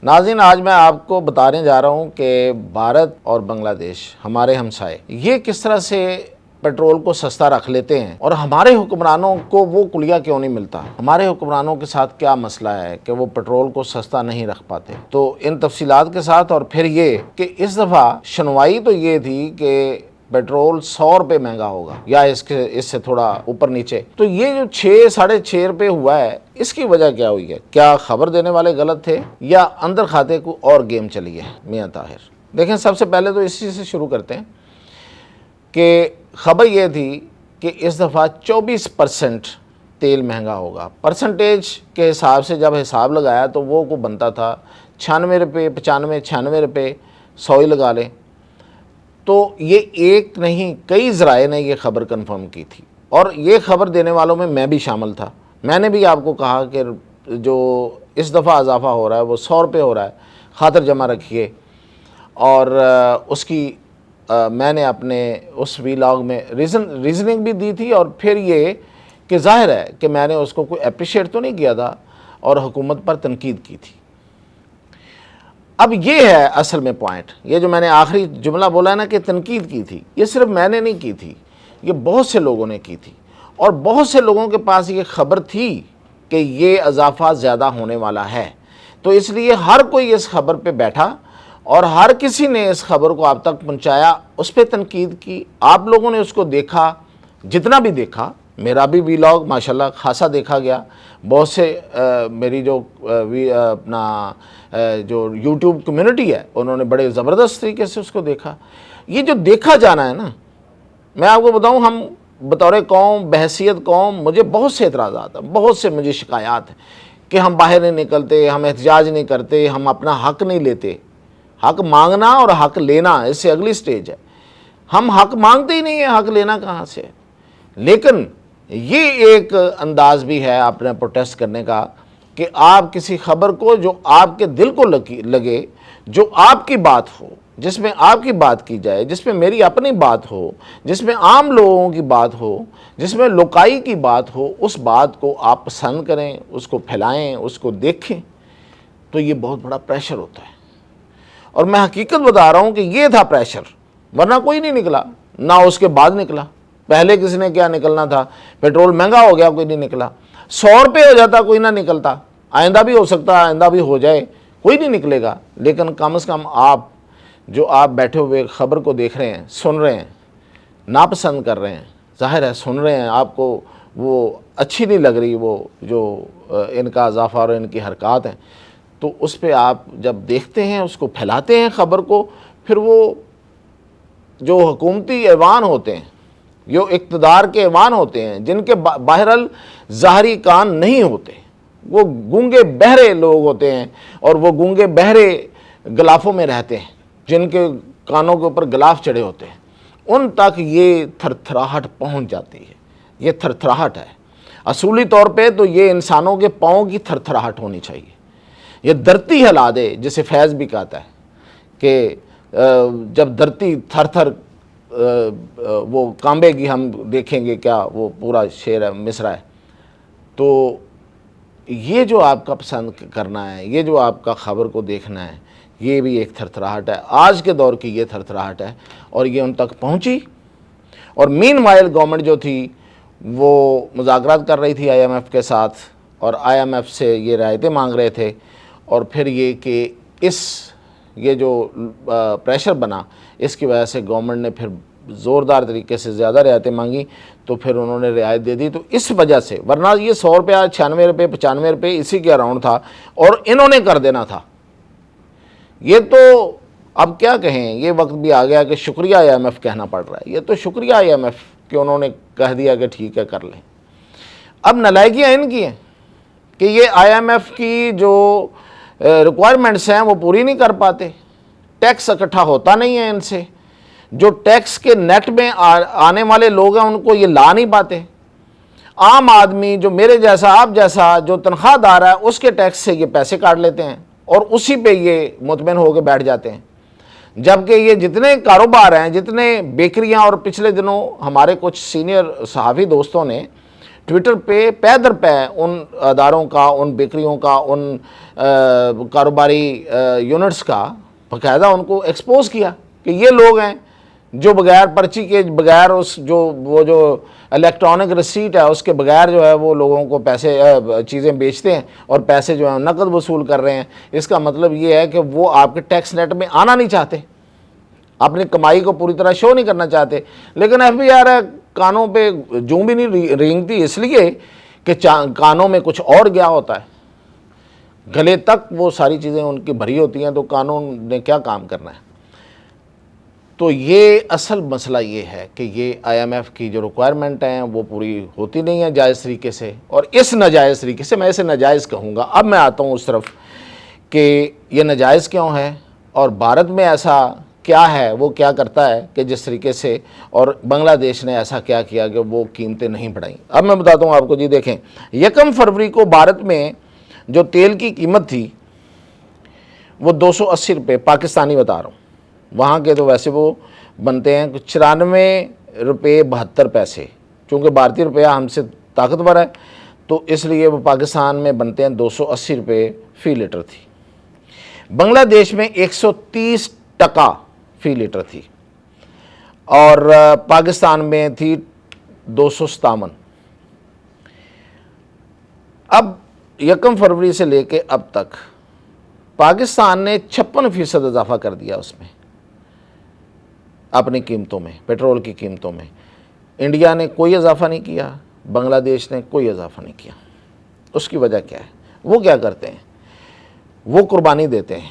ناظرین، آج میں آپ کو بتانے جا رہا ہوں کہ بھارت اور بنگلہ دیش ہمارے ہمسائے یہ کس طرح سے پیٹرول کو سستا رکھ لیتے ہیں، اور ہمارے حکمرانوں کو وہ کلیہ کیوں نہیں ملتا۔ ہمارے حکمرانوں کے ساتھ کیا مسئلہ ہے کہ وہ پیٹرول کو سستا نہیں رکھ پاتے۔ تو ان تفصیلات کے ساتھ، اور پھر یہ کہ اس دفعہ شنوائی تو یہ تھی کہ پیٹرول 100 روپے مہنگا ہوگا یا اس سے تھوڑا اوپر نیچے، تو یہ جو 6-6.5 روپے ہوا ہے، اس کی وجہ کیا ہوئی ہے؟ کیا خبر دینے والے غلط تھے یا اندر کھاتے کو اور گیم چلی ہے؟ میاں طاہر دیکھیں، سب سے پہلے تو اسی سے شروع کرتے ہیں کہ خبر یہ تھی کہ اس دفعہ 24% تیل مہنگا ہوگا۔ پرسنٹیج کے حساب سے جب حساب لگایا تو وہ کو بنتا تھا 96 روپے، 95، 96 روپے، 100 ہی لگا لیں۔ تو یہ ایک نہیں، کئی ذرائع نے یہ خبر کنفرم کی تھی، اور یہ خبر دینے والوں میں بھی شامل تھا۔ میں نے بھی آپ کو کہا کہ جو اس دفعہ اضافہ ہو رہا ہے وہ 100 روپے ہو رہا ہے، خاطر جمع رکھیے۔ اور اس کی میں نے اپنے اس ویلاگ میں ریزننگ بھی دی تھی، اور پھر یہ کہ ظاہر ہے کہ میں نے اس کو کوئی اپریشیٹ تو نہیں کیا تھا اور حکومت پر تنقید کی تھی۔ اب یہ ہے اصل میں پوائنٹ، یہ جو میں نے آخری جملہ بولا ہے نا کہ تنقید کی تھی، یہ صرف میں نے نہیں کی تھی، یہ بہت سے لوگوں نے کی تھی، اور بہت سے لوگوں کے پاس یہ خبر تھی کہ یہ اضافہ زیادہ ہونے والا ہے۔ تو اس لیے ہر کوئی اس خبر پہ بیٹھا اور ہر کسی نے اس خبر کو آپ تک پہنچایا، اس پہ تنقید کی۔ آپ لوگوں نے اس کو دیکھا، جتنا بھی دیکھا، میرا بھی ویلاگ ماشاءاللہ خاصا دیکھا گیا، بہت سے میری جو جو یوٹیوب کمیونٹی ہے انہوں نے بڑے زبردست طریقے سے اس کو دیکھا۔ یہ جو دیکھا جانا ہے نا، میں آپ کو بتاؤں، ہم بطور قوم، بحیثیت قوم، مجھے بہت سے اعتراضات ہیں، بہت سے مجھے شکایات ہیں کہ ہم باہر نہیں نکلتے، ہم احتجاج نہیں کرتے، ہم اپنا حق نہیں لیتے۔ حق مانگنا اور حق لینا اس سے اگلی سٹیج ہے۔ ہم حق مانگتے ہی نہیں ہیں، حق لینا کہاں سے؟ لیکن یہ ایک انداز بھی ہے اپنا پروٹیسٹ کرنے کا کہ آپ کسی خبر کو جو آپ کے دل کو لگے، جو آپ کی بات ہو، جس میں آپ کی بات کی جائے، جس میں میری اپنی بات ہو، جس میں عام لوگوں کی بات ہو، جس میں لوکائی کی بات ہو، اس بات کو آپ پسند کریں، اس کو پھیلائیں، اس کو دیکھیں، تو یہ بہت بڑا پریشر ہوتا ہے۔ اور میں حقیقت بتا رہا ہوں کہ یہ تھا پریشر، ورنہ کوئی نہیں نکلا، نہ اس کے بعد نکلا۔ پہلے کسی نے کیا نکلنا تھا؟ پیٹرول مہنگا ہو گیا، کوئی نہیں نکلا۔ 100 روپے ہو جاتا، کوئی نہ نکلتا، آئندہ بھی ہو سکتا، آئندہ بھی ہو جائے، کوئی نہیں نکلے گا۔ لیکن کم از کم آپ بیٹھے ہوئے خبر کو دیکھ رہے ہیں، سن رہے ہیں، ناپسند کر رہے ہیں، ظاہر ہے سن رہے ہیں، آپ کو وہ اچھی نہیں لگ رہی، وہ جو ان کا اضافہ اور ان کی حرکات ہیں، تو اس پہ آپ جب دیکھتے ہیں، اس کو پھیلاتے ہیں خبر کو، پھر وہ جو حکومتی ایوان ہوتے ہیں، جو اقتدار کے ایوان ہوتے ہیں، جن کے بہرحال ظاہری کان نہیں ہوتے، وہ گونگے بہرے لوگ ہوتے ہیں، اور وہ گونگے بہرے غلافوں میں رہتے ہیں، جن کے کانوں کے اوپر غلاف چڑھے ہوتے ہیں، ان تک یہ تھرتھراہٹ پہنچ جاتی ہے۔ یہ تھرتھراہٹ ہے، اصولی طور پہ تو یہ انسانوں کے پاؤں کی تھرتھراہٹ ہونی چاہیے۔ یہ دھرتی ہلا دے، جسے فیض بھی کہتا ہے کہ جب دھرتی تھر تھر وہ کانبے گی، ہم دیکھیں گے کیا، وہ پورا شعر ہے، مصرع ہے۔ تو یہ جو آپ کا پسند کرنا ہے، یہ جو آپ کا خبر کو دیکھنا ہے، یہ بھی ایک تھرتھراہٹ ہے، آج کے دور کی یہ تھرتھراہٹ ہے، اور یہ ان تک پہنچی۔ اور مین وائل گورنمنٹ جو تھی وہ مذاکرات کر رہی تھی آئی ایم ایف کے ساتھ، اور آئی ایم ایف سے یہ رعایتیں مانگ رہے تھے، اور پھر یہ کہ یہ جو پریشر بنا، اس کی وجہ سے گورنمنٹ نے پھر زوردار طریقے سے زیادہ رعایتیں مانگی، تو پھر انہوں نے رعایت دے دی۔ تو اس وجہ سے، ورنہ یہ 100 روپیہ، 96 روپے، 95 روپے اسی کے اراؤنڈ تھا، اور انہوں نے کر دینا تھا۔ یہ تو اب کیا کہیں، یہ وقت بھی آ گیا کہ شکریہ آئی ایم ایف کہنا پڑ رہا ہے۔ یہ تو شکریہ آئی ایم ایف کہ انہوں نے کہہ دیا کہ ٹھیک ہے، کر لیں۔ اب نالائکیاں ان کی ہیں کہ یہ آئی ایم ایف کی جو ریکوائرمنٹس ہیں وہ پوری نہیں کر پاتے، ٹیکس اکٹھا ہوتا نہیں ہے ان سے، جو ٹیکس کے نیٹ میں آنے والے لوگ ہیں ان کو یہ لا نہیں پاتے۔ عام آدمی جو میرے جیسا، آپ جیسا، جو تنخواہ دار ہے، اس کے ٹیکس سے یہ پیسے کاٹ لیتے ہیں، اور اسی پہ یہ مطمئن ہو کے بیٹھ جاتے ہیں۔ جبکہ یہ جتنے کاروبار ہیں، جتنے بیکریاں، اور پچھلے دنوں ہمارے کچھ سینئر صحافی دوستوں نے ٹویٹر پہ در پہ ان اداروں کا، ان بیکریوں کا، ان کاروباری یونٹس کا باقاعدہ ان کو ایکسپوز کیا کہ یہ لوگ ہیں جو بغیر پرچی کے، بغیر وہ جو الیکٹرانک رسیٹ ہے اس کے بغیر جو ہے وہ لوگوں کو پیسے چیزیں بیچتے ہیں اور پیسے جو ہیں نقد وصول کر رہے ہیں۔ اس کا مطلب یہ ہے کہ وہ آپ کے ٹیکس نیٹ میں آنا نہیں چاہتے، اپنی کمائی کو پوری طرح شو نہیں کرنا چاہتے، لیکن ایف بی آر کانوں پہ جوں بھی نہیں رینگتی، اس لیے کہ کانوں میں کچھ اور گیا ہوتا ہے، گلے تک وہ ساری چیزیں ان کی بھری ہوتی ہیں، تو قانون نے کیا کام کرنا ہے۔ تو یہ اصل مسئلہ یہ ہے کہ یہ آئی ایم ایف کی جو ریکوائرمنٹ ہیں وہ پوری ہوتی نہیں ہیں جائز طریقے سے، اور اس ناجائز طریقے سے، میں اسے ناجائز کہوں گا۔ اب میں آتا ہوں اس طرف کہ یہ ناجائز کیوں ہے، اور بھارت میں ایسا کیا ہے، وہ کیا کرتا ہے کہ جس طریقے سے، اور بنگلہ دیش نے ایسا کیا کیا کہ وہ قیمتیں نہیں بڑھائیں۔ اب میں بتاتا ہوں آپ کو جی، دیکھیں 1 فروری کو بھارت میں جو تیل کی قیمت تھی وہ 280 روپے پاکستانی بتا رہا ہوں، وہاں کے تو ویسے وہ بنتے ہیں 94 روپے 72 پیسے، چونکہ بھارتی روپیہ ہم سے طاقتور ہے تو اس لیے وہ پاکستان میں بنتے ہیں 280 روپے فی لیٹر تھی۔ بنگلہ دیش میں 130 ٹکا فی لیٹر تھی، اور پاکستان میں تھی 257۔ اب 1 فروری سے لے کے اب تک پاکستان نے 56% اضافہ کر دیا اس میں، اپنی قیمتوں میں، پیٹرول کی قیمتوں میں۔ انڈیا نے کوئی اضافہ نہیں کیا، بنگلہ دیش نے کوئی اضافہ نہیں کیا۔ اس کی وجہ کیا ہے؟ وہ کیا کرتے ہیں؟ وہ قربانی دیتے ہیں،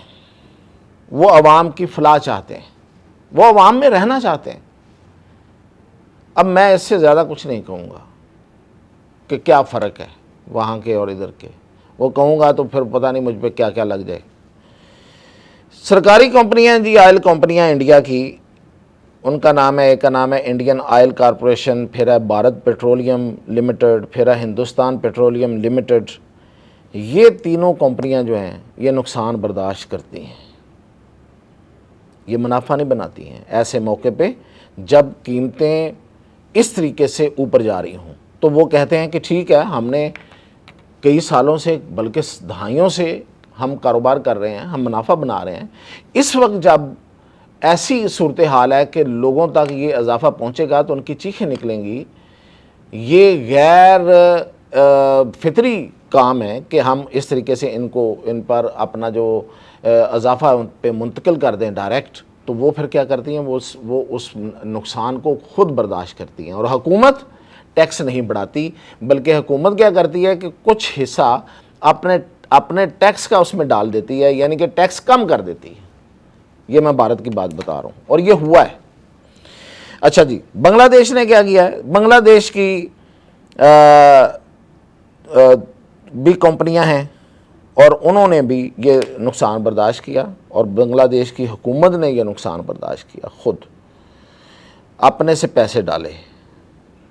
وہ عوام کی فلاح چاہتے ہیں، وہ عوام میں رہنا چاہتے ہیں۔ اب میں اس سے زیادہ کچھ نہیں کہوں گا کہ کیا فرق ہے وہاں کے اور ادھر کے، وہ کہوں گا تو پھر پتہ نہیں مجھ پہ کیا کیا لگ جائے۔ سرکاری کمپنیاں جی، آئل کمپنیاں انڈیا کی، ان کا نام ہے، ایک کا نام ہے انڈین آئل کارپوریشن، پھر ہے بھارت پیٹرولیم لمیٹڈ، پھر ہے ہندوستان پیٹرولیم لمیٹڈ۔ یہ تینوں کمپنیاں جو ہیں یہ نقصان برداشت کرتی ہیں، یہ منافع نہیں بناتی ہیں ایسے موقع پہ جب قیمتیں اس طریقے سے اوپر جا رہی ہوں۔ تو وہ کہتے ہیں کہ ٹھیک ہے، ہم نے کئی سالوں سے بلکہ دہائیوں سے ہم کاروبار کر رہے ہیں، ہم منافع بنا رہے ہیں۔ اس وقت جب ایسی صورتحال ہے کہ لوگوں تک یہ اضافہ پہنچے گا تو ان کی چیخیں نکلیں گی۔ یہ غیر فطری کام ہے کہ ہم اس طریقے سے ان پر اپنا جو اضافہ ان پہ منتقل کر دیں ڈائریکٹ، تو وہ پھر کیا کرتی ہیں، وہ اس نقصان کو خود برداشت کرتی ہیں۔ اور حکومت ٹیکس نہیں بڑھاتی، بلکہ حکومت کیا کرتی ہے کہ کچھ حصہ اپنے ٹیکس کا اس میں ڈال دیتی ہے، یعنی کہ ٹیکس کم کر دیتی ہے۔ یہ میں بھارت کی بات بتا رہا ہوں اور یہ ہوا ہے۔ اچھا جی، بنگلہ دیش نے کیا کیا ہے؟ بنگلہ دیش کی بھی کمپنیاں ہیں اور انہوں نے بھی یہ نقصان برداشت کیا، اور بنگلہ دیش کی حکومت نے یہ نقصان برداشت کیا، خود اپنے سے پیسے ڈالے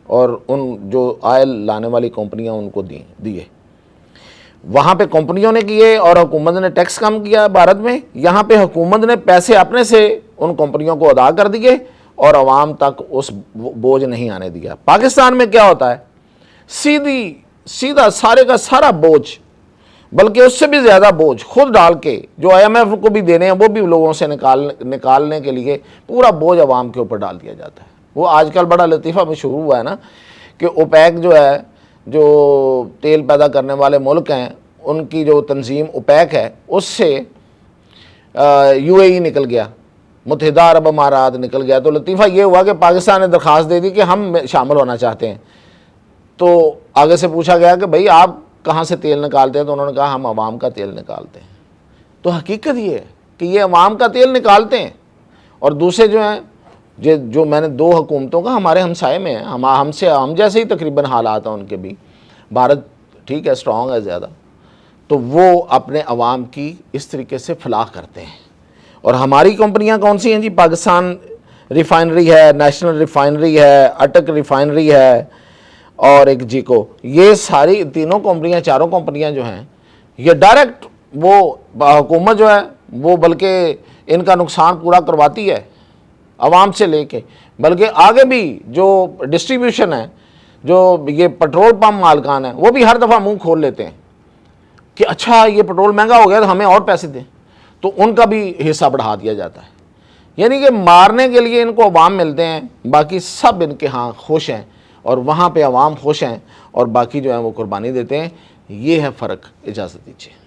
اور ان جو آئل لانے والی کمپنیاں ان کو دیے۔ وہاں پہ کمپنیوں نے کیے اور حکومت نے ٹیکس کم کیا بھارت میں، یہاں پہ حکومت نے پیسے اپنے سے ان کمپنیوں کو ادا کر دیے اور عوام تک اس بوجھ نہیں آنے دیا۔ پاکستان میں کیا ہوتا ہے؟ سیدھا سارے کا سارا بوجھ، بلکہ اس سے بھی زیادہ بوجھ خود ڈال کے، جو آئی ایم ایف کو بھی دینے ہیں وہ بھی لوگوں سے نکالنے کے لیے پورا بوجھ عوام کے اوپر ڈال دیا جاتا ہے۔ وہ آج کل بڑا لطیفہ میں شروع ہوا ہے نا کہ اوپیک جو ہے، جو تیل پیدا کرنے والے ملک ہیں، ان کی جو تنظیم اوپیک ہے، اس سے یو اے ای نکل گیا، متحدہ عرب امارات نکل گیا۔ تو لطیفہ یہ ہوا کہ پاکستان نے درخواست دے دی کہ ہم شامل ہونا چاہتے ہیں۔ تو آگے سے پوچھا گیا کہ بھئی آپ کہاں سے تیل نکالتے ہیں؟ تو انہوں نے کہا ہم عوام کا تیل نکالتے ہیں۔ تو حقیقت یہ ہے کہ یہ عوام کا تیل نکالتے ہیں، اور دوسرے جو ہیں، جو میں نے دو حکومتوں کا ہمارے ہمسائے میں ہیں، ہم جیسے ہی تقریباً حالات ہیں ان کے بھی، بھارت ٹھیک ہے سٹرونگ ہے زیادہ، تو وہ اپنے عوام کی اس طریقے سے فلاح کرتے ہیں۔ اور ہماری کمپنیاں کون سی ہیں جی؟ پاکستان ریفائنری ہے، نیشنل ریفائنری ہے، اٹک ریفائنری ہے، اور ایک جیکو، یہ ساری تینوں کمپنیاں، چاروں کمپنیاں جو ہیں، یہ ڈائریکٹ وہ حکومت جو ہے وہ بلکہ ان کا نقصان پورا کرواتی ہے عوام سے لے کے، بلکہ آگے بھی جو ڈسٹریبیوشن ہے، جو یہ پٹرول پمپ مالکان ہیں وہ بھی ہر دفعہ منہ کھول لیتے ہیں کہ اچھا یہ پٹرول مہنگا ہو گیا تو ہمیں اور پیسے دیں، تو ان کا بھی حصہ بڑھا دیا جاتا ہے۔ یعنی کہ مارنے کے لیے ان کو عوام ملتے ہیں، باقی سب ان کے ہاں خوش ہیں، اور وہاں پہ عوام خوش ہیں اور باقی جو ہیں وہ قربانی دیتے ہیں۔ یہ ہے فرق۔ اجازت دیجیے۔